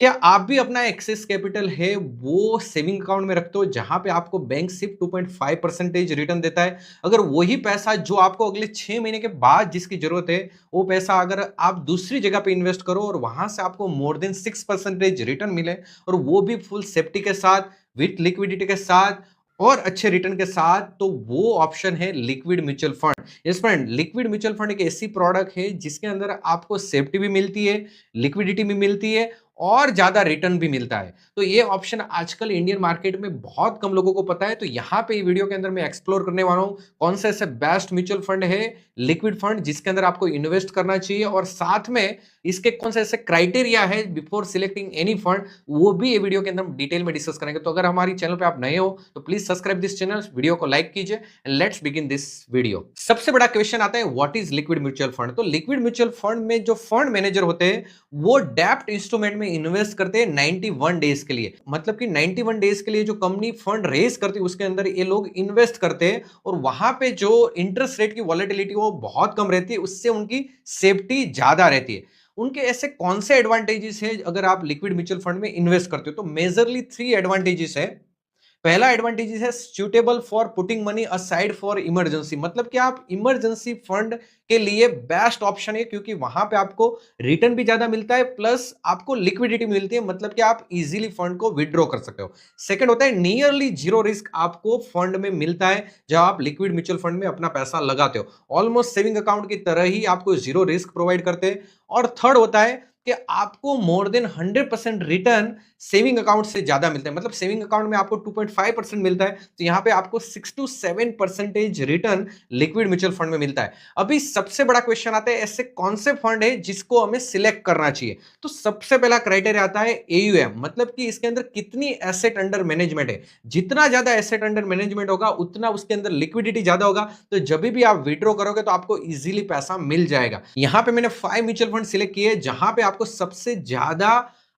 क्या आप भी अपना एक्सेस कैपिटल है वो सेविंग अकाउंट में रखते हो जहां पे आपको बैंक सिर्फ 2.5% रिटर्न देता है? अगर वही पैसा जो आपको अगले 6 महीने के बाद जिसकी जरूरत है, वो पैसा अगर आप दूसरी जगह पे इन्वेस्ट करो और वहां से आपको मोर देन 6% रिटर्न मिले और वो भी फुल सेफ्टी के साथ, विथ लिक्विडिटी के साथ और अच्छे रिटर्न के साथ, तो वो ऑप्शन है liquid mutual fund. Yes friend, liquid mutual fund एक ऐसी प्रोडक्ट है जिसके अंदर आपको सेफ्टी भी मिलती है, लिक्विडिटी भी मिलती है और ज्यादा रिटर्न भी मिलता है। तो ये ऑप्शन आजकल इंडियन मार्केट में बहुत कम लोगों को पता है। तो यहाँ पे वीडियो के अंदर मैं एक्सप्लोर करने वाला हूँ कौन सा ऐसे बेस्ट म्यूचुअल फंड है, लिक्विड फंड, जिसके अंदर आपको इन्वेस्ट करना चाहिए और साथ में इसके कौन से ऐसे क्राइटेरिया है बिफोर सिलेक्टिंग एनी फंड, वो भी ये वीडियो के अंदर डिटेल में डिस्कस करेंगे। तो अगर हमारी चैनल पे आप नए हो तो please subscribe this channel, video को लाइक कीजिए and let's begin this video. सबसे बड़ा क्वेश्चन आता है what is liquid mutual fund. तो लिक्विड म्यूचुअल फंड में जो फंड मैनेजर होते हैं वो डेप्ट इंस्ट्रूमेंट में इन्वेस्ट करते हैं 91 डेज के लिए। मतलब कि 91 डेज के लिए जो कंपनी फंड रेज करती है उसके अंदर ये लोग इन्वेस्ट करते हैं और वहां पे जो इंटरेस्ट रेट की वॉलेटिलिटी वो बहुत कम रहती है, उससे उनकी सेफ्टी ज्यादा रहती है। उनके ऐसे कौन से एडवांटेजेस है अगर आप लिक्विड म्यूचुअल फंड में इन्वेस्ट करते हो? तो मेजरली 3 एडवांटेजेस है। पहला एडवांटेज है suitable for putting money aside for emergency. मतलब कि आप इमरजेंसी फंड के लिए बेस्ट ऑप्शन है क्योंकि वहां पे आपको रिटर्न भी ज्यादा मिलता है प्लस आपको लिक्विडिटी मिलती है। मतलब कि आप इजीली फंड को विड्रॉ कर सकते हो। सेकंड होता है नियरली जीरो रिस्क आपको फंड में मिलता है जब आप लिक्विड म्यूचुअल फंड में अपना पैसा लगाते हो। ऑलमोस्ट सेविंग अकाउंट की तरह ही आपको जीरो रिस्क प्रोवाइड करते हैं। और थर्ड होता है कि आपको more than 100% return saving account से ज्यादा मिलता है। मतलब सेविंग अकाउंट में आपको 2.5% मिलता है, तो यहां पे आपको 6 to 7% return liquid mutual fund में मिलता है। अभी सबसे बड़ा क्वेश्चन आता है ऐसे कौन से फंड है जिसको हमें सिलेक्ट करना चाहिए? तो सबसे पहला क्राइटेरिया आता है एयूएम, मतलब कि इसके अंदर कितनी एसेट अंडर मैनेजमेंट है। जितना ज्यादा एसेट अंडर मैनेजमेंट होगा उतना उसके अंदर लिक्विडिटी ज्यादा होगा, तो जब भी आप विड्रॉ करोगे तो आपको इजीली पैसा मिल जाएगा। यहां पे मैंने 5 म्यूचुअल फंड सिलेक्ट किए जहां पे आपको सबसे ज्यादा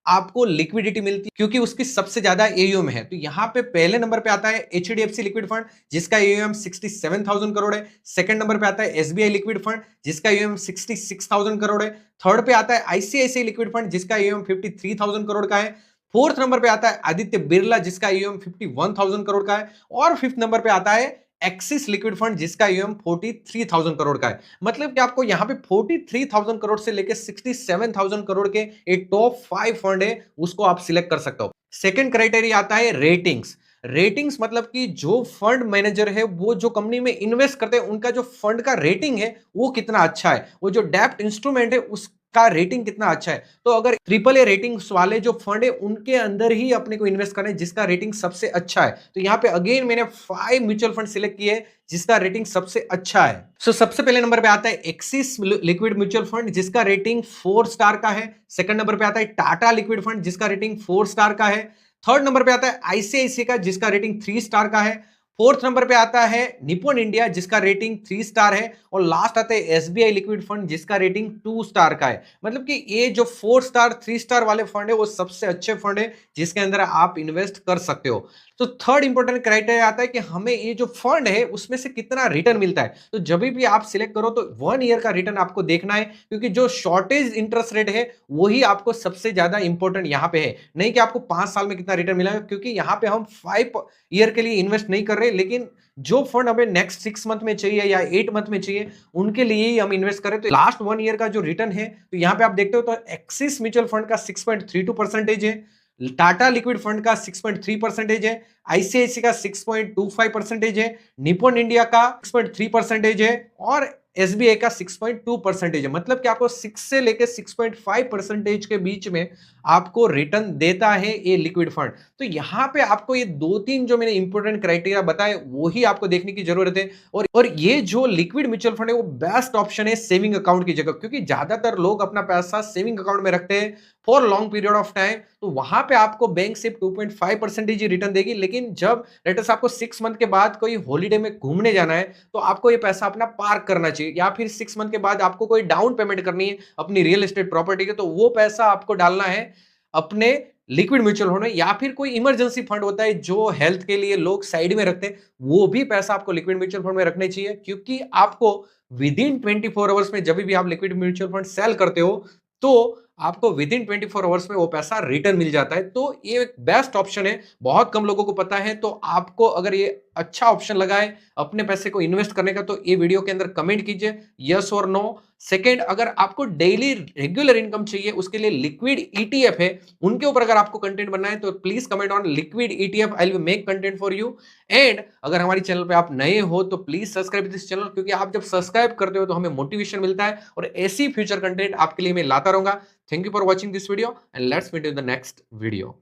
आपको लिक्विडिटी मिलती है क्योंकि उसकी सबसे ज्यादा एयूएम है। तो यहां पे पहले नंबर पे आता है एचडीएफसी लिक्विड फंड जिसका एयूएम 67,000 करोड़ है। सेकंड नंबर पे आता है एसबीआई लिक्विड फंड जिसका एयूएम 66,000 करोड़ है। थर्ड पे आता है आईसीआईसीआई लिक्विड फंड जिसका एयूएम 53,000 करोड़ का है। फोर्थ नंबर पे आता है आदित्य बिरला जिसका एयूएम 51,000 करोड़ का है। और फिफ्थ नंबर पे आता है एक्सिस लिक्विड फंड जिसका यूएम 43,000 करोड़ का है। मतलब कि आपको यहां पे 43,000 करोड़ से लेकर 67,000 करोड़ के एक टॉप 5 फंड है उसको आप सिलेक्ट कर सकते हो। सेकंड क्राइटेरिया आता है रेटिंग्स। रेटिंग्स मतलब कि जो फंड मैनेजर है वो जो कंपनी में इन्वेस्ट करते हैं उनका जो फंड का रेटिंग है वो कितना अच्छा है, वो जो डेप्ट इंस्ट्रूमेंट है उसका रेटिंग कितना अच्छा है। तो अगर ट्रिपल ए रेटिंग्स वाले जो फंड है उनके अंदर ही अपने को इन्वेस्ट करना है जिसका रेटिंग सबसे अच्छा है। तो यहाँ पे अगेन मैंने 5 म्यूचुअल फंड सिलेक्ट किए जिसका रेटिंग सबसे अच्छा है। सबसे पहले नंबर पे आता है एक्सिस लिक्विड म्यूचुअल फंड जिसका रेटिंग 4 स्टार का है। सेकंड नंबर पे आता है टाटा लिक्विड फंड जिसका रेटिंग 4 स्टार का है। थर्ड नंबर पे आता है आईसीआईसीआई का जिसका रेटिंग 3 स्टार का है। फोर्थ नंबर पे आता है निप्पॉन इंडिया जिसका रेटिंग 3 स्टार है। और लास्ट आता है एसबीआई लिक्विड फंड जिसका रेटिंग 2 स्टार का है। मतलब कि ये जो 4 स्टार 3 स्टार वाले फंड है वो सबसे अच्छे फंड है जिसके अंदर आप इन्वेस्ट कर सकते हो। तो थर्ड इंपॉर्टेंट क्राइटेरिया आता है कि हमें ये जो फंड है उसमें से कितना रिटर्न मिलता है। तो जब भी आप सिलेक्ट करो तो 1 ईयर का रिटर्न आपको देखना है क्योंकि जो शॉर्टेज इंटरेस्ट रेट है वही आपको सबसे ज्यादा इंपॉर्टेंट यहाँ पे है, नहीं कि आपको 5 साल में कितना रिटर्न मिला है। क्योंकि यहाँ पे हम 5 ईयर के लिए इन्वेस्ट नहीं कर रहे, लेकिन जो फंड हमें नेक्स्ट 6 मंथ में चाहिए या 8 मंथ में चाहिए उनके लिए ही हम इन्वेस्ट करें। तो लास्ट 1 ईयर का जो रिटर्न है तो यहाँ पे आप देखते हो तो एक्सिस म्यूचुअल फंड का 6.32% है, टाटा लिक्विड फंड का 6.3% है, आईसीआईसी का 6.25% है, निप्पॉन इंडिया का 6.3% है और एसबीआई का 6.2% है। मतलब कि आपको 6 से लेकर 6.5% के बीच में आपको रिटर्न देता है ये लिक्विड फंड। तो यहां पे आपको ये 2-3 जो मैंने इंपॉर्टेंट क्राइटेरिया बताए वही आपको देखने की जरूरत है। और ये जो लिक्विड म्यूचुअल फंड है वो बेस्ट ऑप्शन है सेविंग अकाउंट की जगह, क्योंकि ज्यादातर लोग अपना पैसा सेविंग अकाउंट में रखते हैं for long period of time. तो वहां पे आपको बैंक सिर्फ 2.5% ही रिटर्न देगी, लेकिन जब लेटस आपको 6 मंथ के बाद कोई हॉलीडे में घूमने जाना है तो आपको ये पैसा अपना पार्क करना चाहिए, या फिर 6 मंथ के बाद आपको कोई डाउन पेमेंट करनी है अपनी रियल एस्टेट प्रॉपर्टी के, तो वो पैसा आपको डालना है अपने लिक्विड म्यूचुअल फंड में। या फिर कोई इमरजेंसी फंड होता है जो हेल्थ के लिए लोग साइड में रखते हैं, वो भी पैसा आपको लिक्विड म्यूचुअल फंड में रखने चाहिए। क्योंकि आपको विद इन 24 आवर्स में जब भी आप लिक्विड म्यूचुअल फंड सेल करते हो तो आपको विद इन 24 आवर्स में वो पैसा रिटर्न मिल जाता है। तो ये एक बेस्ट ऑप्शन है, बहुत कम लोगों को पता है। तो आपको अगर ये अच्छा ऑप्शन लगा है अपने पैसे को इन्वेस्ट करने का, तो ये वीडियो के अंदर कमेंट कीजिए यस और नो। सेकंड, अगर आपको डेली रेगुलर इनकम चाहिए, उसके लिए लिक्विड ईटीएफ है, उनके ऊपर अगर आपको कंटेंट बनना है तो please comment on liquid ETF, I will make content for you. And अगर हमारी चैनल पे आप नए हो तो प्लीज सब्सक्राइब दिस चैनल, क्योंकि आप जब सब्सक्राइब करते हो तो हमें मोटिवेशन मिलता है और ऐसी फ्यूचर कंटेंट आपके लिए मैं लाता रहूंगा। Thank you for watching this video and let's meet in the next video.